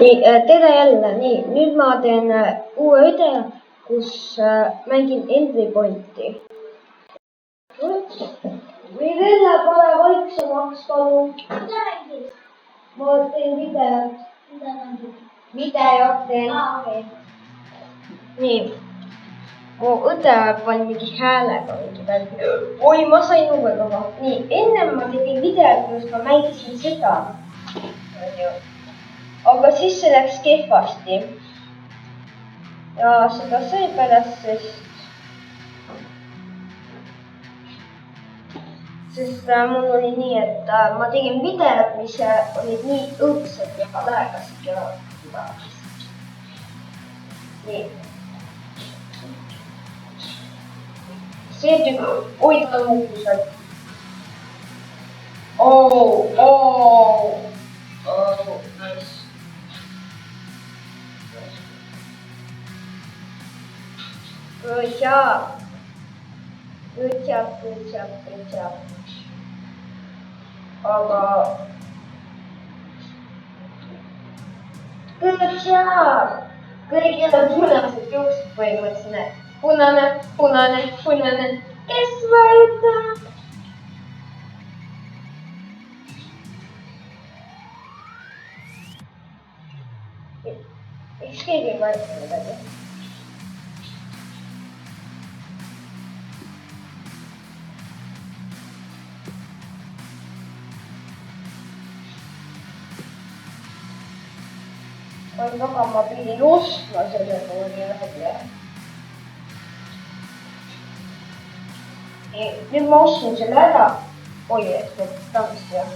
nii, tere jälle, nii, nüüd ma teen uue video, kus mängin Entry Pointi. või Velle, pane vaiksemaks, palun. Mida mängid? Ma teen videot. Mida mängid? Videot teen. Okay. nii, mu õde pani mingi häälega mingi välja. oi, ma sain uue kava. nii, ennem ma tegin videot, kus ma mängisin seda. aga siis see läks kehvasti. ja seda seepärast, sest mul oli nii, et ma tegin videod, mis olid nii õudsed ja laegasid ja nii. see tükk, oi ta muutused. Nice. Good job. Good job. aga good job. kõigil on punased juuksed põhimõtteliselt. punane. kes vajutab? miks keegi ei vajuta midagi? aga ma pidin ostma selle kooli välja. nüüd ma ostsin selle ära. oi, et ma tagasi jah.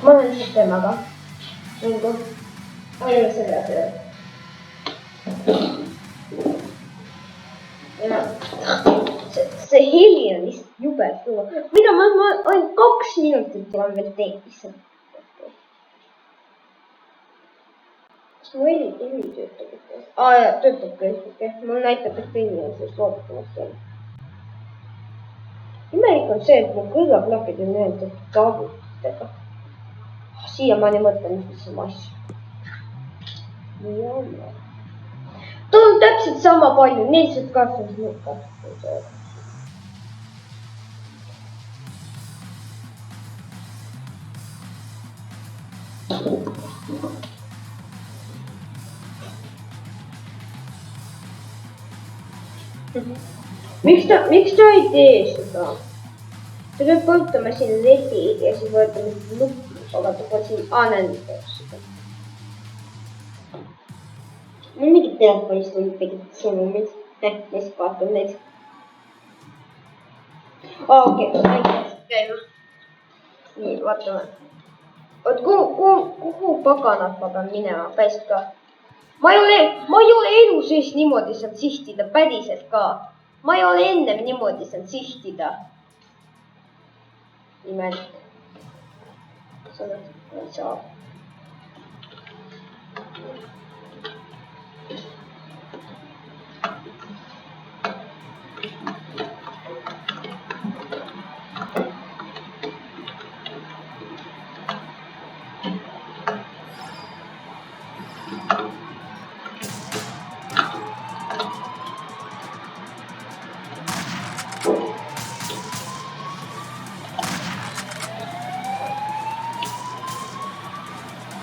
ma olen lihtsalt temaga. ma ei ole selle peal. ja see heli on lihtsalt jube suur. mida ma ainult 2 minutit olen veel teinud lihtsalt. kas mu heli töötab ikka? jaa, töötab kõik. mul näitab, et kõnni on sellest ootamast veel. imelik on see, et mu kõrvaklapid on ühendatud kaabutitega. siiamaani mõtlen, mis on asju. ta on täpselt sama palju, 480 minutit. miks ta ei tee seda? ta peab võtma siin ledi ja siis võtame nuppu. aga ta pole siin anendada. mul mingi telefonist on mingid sõnumid. mis vaatan neid. okei, käime. nii, vaatame. oot, kuhu paganat ma pean minema, pärast ka. ma ei ole elu sees niimoodi saanud sihtida, päriselt ka. ma ei ole ennem niimoodi saanud sihtida. imelik. ei saa.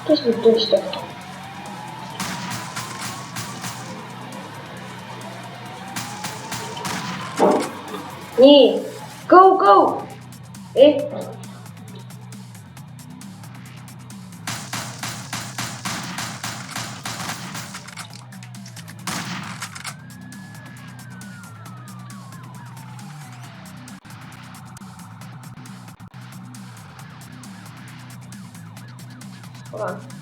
kes nüüd tõstab? nii, go! Hold on.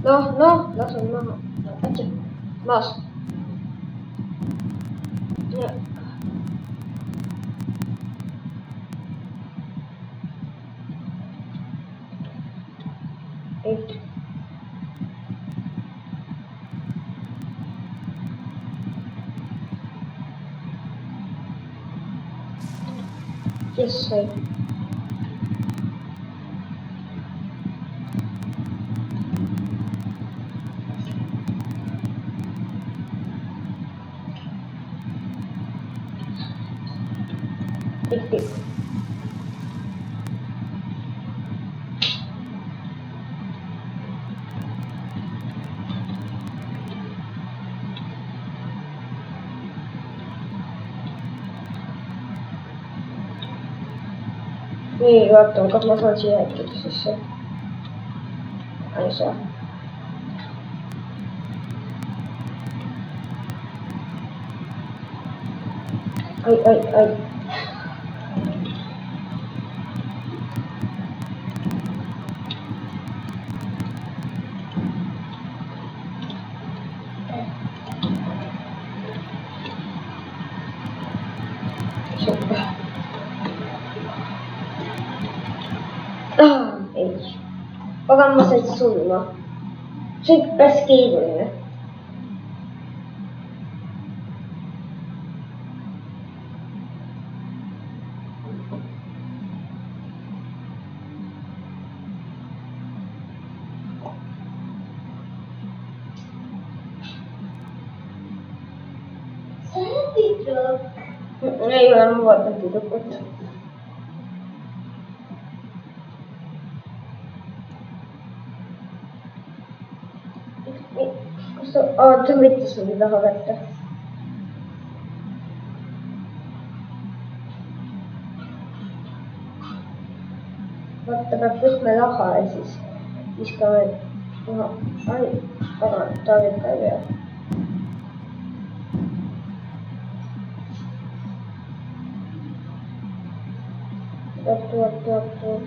lasun maha. Maas. Ei. Yes, sai. Tehti. Niin, vaatama, kas ma saan siia äkki sisse? Ei saa. Ai. Ei. Pagan ma sain surma. See on päris keeruline. Ei ole, ma vaatan tüdrukut. Kas ta võttis mind taha kätte? Vaata, peab võtma taha ja siis viskame. Ai, pagan, ta võib ka ei pea. Tuot.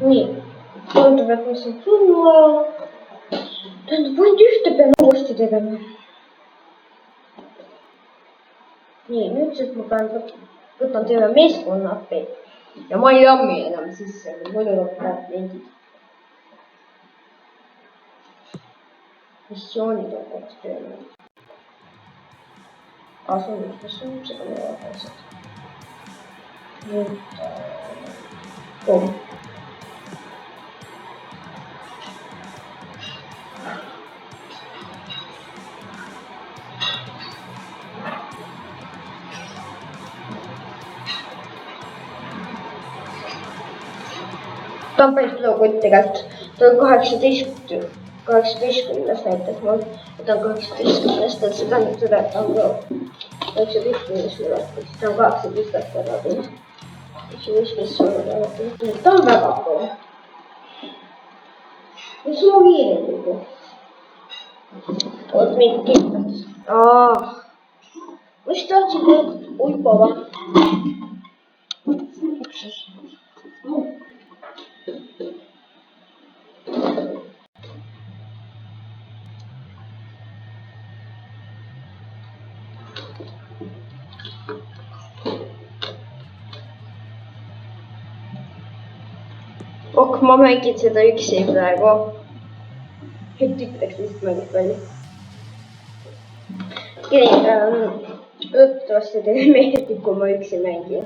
Nii, tundub, et ma saan surma. Tähendab, ainult ühte pean uuesti tegema. Nii, nüüdsest ma pean võtan terve meeskonna appi. Ja ma ei jammi enam sisse, muidu läheb lendid. Missioonid on koos tööle. Asumismissioon, seda me ei ole. Nüüd. Ta on päris lookott tegelikult. Ta on 18. näitas mul. Ta on 18. Ta tähendab seda, et ta on ka 19. näitas. Ta on 18 aastat läbi. 19 näitas. Ta on väga pool. Mis ma kiiren nagu? Oot, mind kindlasti. Mis tahtsin nüüd? Oi, pava. Ok, ma mängin seda üksi praegu. Nüüd ütleks lihtsalt mängid välja. Loodetavasti teile meeldib, kui ma üksi mängin.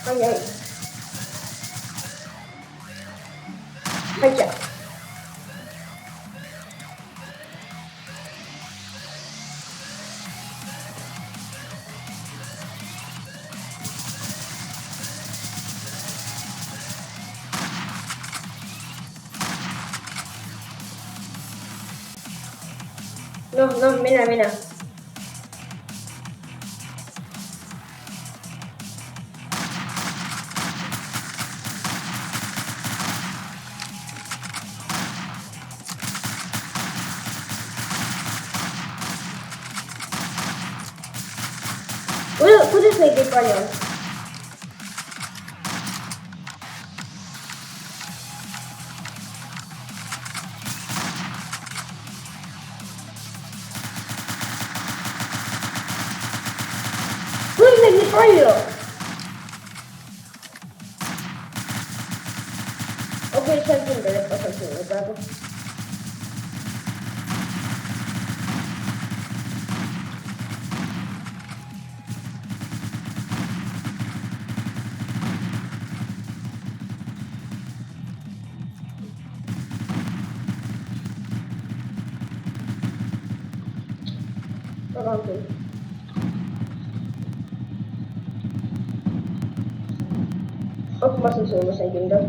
ai. Haja. Noh, mine. Kuidas neid nii palju on? Kuidas neid nii palju? Okei, see on kindel, et ma saan sinna praegu. Väga on küll. Ma saan sulle, ma sain kindel.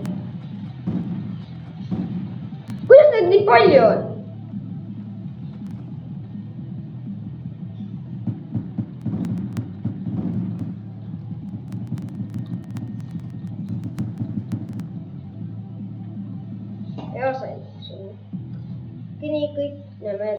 Kuidas neid nii palju on? Ja sain sulle. Kini kõik näeme.